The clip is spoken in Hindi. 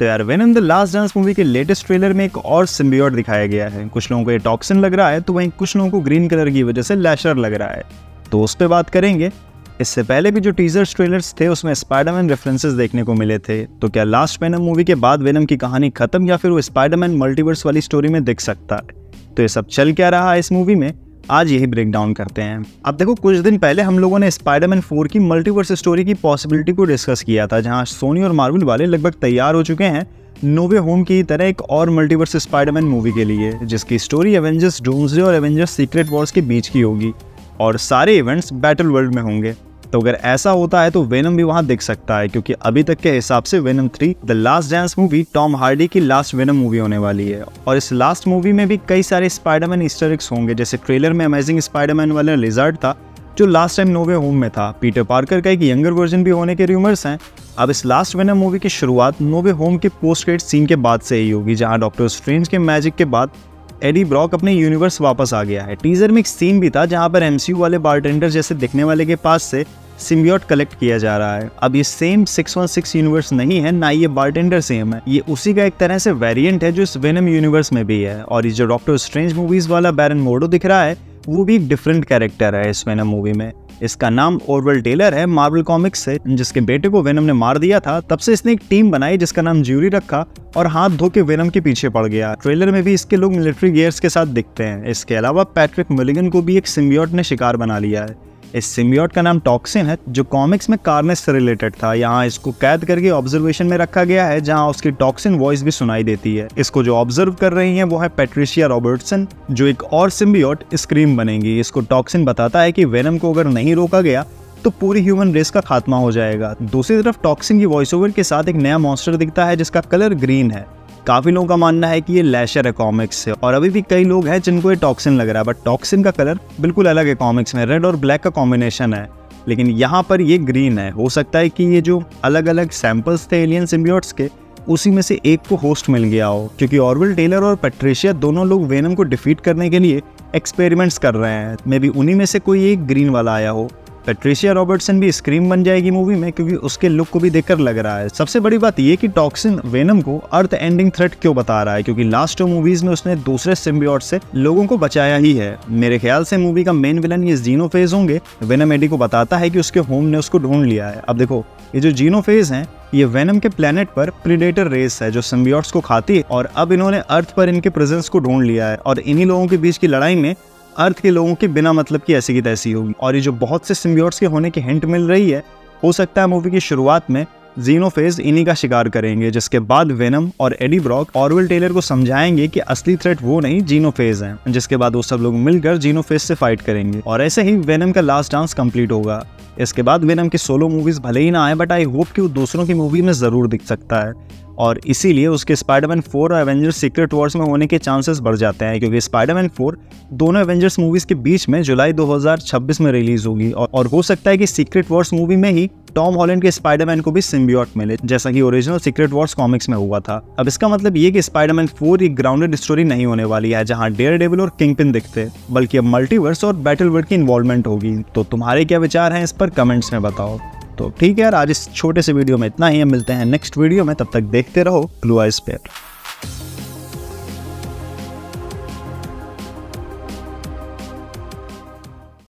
तो यार venom the last dance movie के लेटेस्ट ट्रेलर में एक और सिम्बियोट दिखाया गया है। कुछ लोगों को ये टॉक्सिन लग रहा है तो वहीं कुछ लोगों को ग्रीन कलर की वजह से लैशर लग रहा है, तो उस पर बात करेंगे। इससे पहले भी जो टीजर्स ट्रेलर्स थे उसमें स्पाइडरमैन रेफरेंसेस देखने को मिले थे, तो क्या लास्ट वेनम मूवी के बाद वेनम की कहानी खत्म या फिर वो स्पाइडरमैन मल्टीवर्स वाली स्टोरी में दिख सकता है। तो ये सब चल क्या रहा है इस मूवी में, आज यही ब्रेक डाउन करते हैं। अब देखो, कुछ दिन पहले हम लोगों ने स्पाइडरमैन 4 की मल्टीवर्स स्टोरी की पॉसिबिलिटी को डिस्कस किया था, जहां सोनी और मार्वल वाले लगभग तैयार हो चुके हैं नो वे होम की तरह एक और मल्टीवर्स स्पाइडरमैन मूवी के लिए, जिसकी स्टोरी एवेंजर्स डूम्सडे और एवेंजर्स सीक्रेट वॉर्स के बीच की होगी और सारे इवेंट्स बैटल वर्ल्ड में होंगे। तो अगर ऐसा होता है तो वेनम भी वहां दिख सकता है, क्योंकि अभी तक के हिसाब से venom 3 the last dance movie Tom Hardy की लास्ट वेनम मूवी होने वाली है। और इस लास्ट मूवी में भी कई सारे स्पाइडरमैन ईस्टर एग्स होंगे, जैसे ट्रेलर में अमेजिंग स्पाइडरमैन वाला लिजर्ड था जो लास्ट टाइम नो वे होम में था। पीटर पार्कर का एक यंगर वर्जन भी होने के रूमर्स हैं। अब इस लास्ट वेनम मूवी की शुरुआत नो वे होम के पोस्ट क्रेडिट सीन के बाद से ही होगी, जहां डॉक्टर स्ट्रेंज के मैजिक के बाद एडी ब्रॉक अपने यूनिवर्स वापस आ गया है। टीजर में एक सीन भी था जहां पर एमसीयू वाले बारटेंडर जैसे दिखने वाले के पास से सिम्बियोट कलेक्ट किया जा रहा है। अब ये सेम 616 यूनिवर्स नहीं है, ना ये बारटेंडर सेम है, ये उसी का एक तरह से वेरिएंट है जो इस वेनम यूनिवर्स में भी है। और ये जो डॉक्टर स्ट्रेंज मूवीज वाला बैरन मोर्डो दिख रहा है वो भी एक डिफरेंट कैरेक्टर है इस वेनम मूवी में। इसका नाम ऑरवेल टेलर है मार्वल कॉमिक्स से, जिसके बेटे को वेनम ने मार दिया था। तब से इसने एक टीम बनाई जिसका नाम ज्यूरी रखा और हाथ धो के वेनम के पीछे पड़ गया। ट्रेलर में भी इसके लोग मिलिट्री गियर्स के साथ दिखते हैं। इसके अलावा पैट्रिक मिलिगन को भी एक सिम्बियोट ने शिकार बना लिया है। इस सिम्बियोट का नाम टॉक्सिन है, जो कॉमिक्स में कार्नेज से रिलेटेड था। यहाँ इसको कैद करके ऑब्जर्वेशन में रखा गया है, जहाँ उसकी टॉक्सिन वॉइस भी सुनाई देती है। इसको जो ऑब्जर्व कर रही हैं वो है पैट्रिशिया रॉबर्टसन, जो एक और सिम्बियोट स्क्रीम बनेगी। इसको टॉक्सिन बताता है कि वेनम को अगर नहीं रोका गया तो पूरी ह्यूमन रेस का खात्मा हो जाएगा। दूसरी तरफ टॉक्सिन की वॉइस ओवर के साथ एक नया मॉन्स्टर दिखता है जिसका कलर ग्रीन है। काफी लोगों का मानना है कि ये लैशर है कॉमिक्स से, और अभी भी कई लोग हैं जिनको ये टॉक्सिन लग रहा है, बट टॉक्सिन का कलर बिल्कुल अलग है। कॉमिक्स में रेड और ब्लैक का कॉम्बिनेशन है, लेकिन यहाँ पर ये ग्रीन है। हो सकता है कि ये जो अलग अलग सैंपल्स थे एलियन सिम्बियोट्स के, उसी में से एक को होस्ट मिल गया हो, क्योंकि ऑरवेल टेलर और पैट्रिशिया दोनों लोग वेनम को डिफीट करने के लिए एक्सपेरिमेंट्स कर रहे हैं। मे बी उन्हीं में से कोई एक ग्रीन वाला आया हो। पैट्रिशिया रॉबर्टसन भी स्क्रीम बन जाएगी मूवी में, क्योंकि उसके लुक को भी देखकर लग रहा है। सबसे बड़ी बात ये कि टॉक्सिन वेनम को अर्थ एंडिंग थ्रेट क्यों बता रहा है, क्योंकि लास्ट 2 मूवीज में उसने दूसरे सिम्बियोट से लोगों को बचाया ही है। मेरे ख्याल से मूवी का मेन विलन ये जीनोफेज होंगे। वेनम एडी को बताता है कि उसके होम ने उसको ढूंढ लिया है। अब देखो, ये जो जीनोफेज हैं ये वेनम के प्लेनेट पर प्रीडेटर रेस है जो सिम्बियोट्स को खाती है, और अब इन्होंने अर्थ पर इनके प्रेजेंस को ढूंढ लिया है। और इन्हीं लोगों के बीच की लड़ाई में अर्थ के लोगों की बिना मतलब की ऐसी की तैसी होगी। और ये जो बहुत से सिम्बियोट्स के होने की हिंट मिल रही है, हो सकता है मूवी की शुरुआत में जीनोफेज इन्हीं का शिकार करेंगे, जिसके बाद वेनम और एडी ब्रॉक ऑरवेल टेलर को समझाएंगे कि असली थ्रेट वो नहीं जीनोफेज है, जिसके बाद वो सब लोग मिलकर जीनोफेज से फाइट करेंगे। और ऐसे ही वेनम का लास्ट डांस कंप्लीट होगा। इसके बाद वेनम की सोलो मूवीज भले ही ना आए, बट आई होप कि वो दूसरों की मूवी में जरूर दिख सकता है, और इसीलिए उसके स्पाइडरमैन 4 और एवेंजर्स सीक्रेट वॉर्स में होने के चांसेस बढ़ जाते हैं, क्योंकि स्पाइडरमैन 4 दोनों एवेंजर्स मूवीज के बीच में जुलाई 2026 में रिलीज होगी। और हो सकता है कि सीक्रेट वॉर्स मूवी में ही टॉम हॉलैंड के स्पाइडरमैन को भी सिम्बियोट मिले, जैसा कि ओरिजिनल सीक्रेट वॉर्स कॉमिक्स में हुआ था। अब इसका मतलब ये कि स्पाइडरमैन 4 एक ग्राउंडेड स्टोरी नहीं होने वाली है जहां डेयरडेविल और किंगपिन दिखते, बल्कि अब मल्टीवर्स और बैटल वर्ल्ड की इन्वॉल्वमेंट होगी। तो तुम्हारे क्या विचार हैं इस पर कमेंट्स में बताओ। तो ठीक है यार, आज इस छोटे से वीडियो में इतना ही। हम मिलते हैं नेक्स्ट वीडियो में, तब तक देखते रहो ब्लू आइज पे।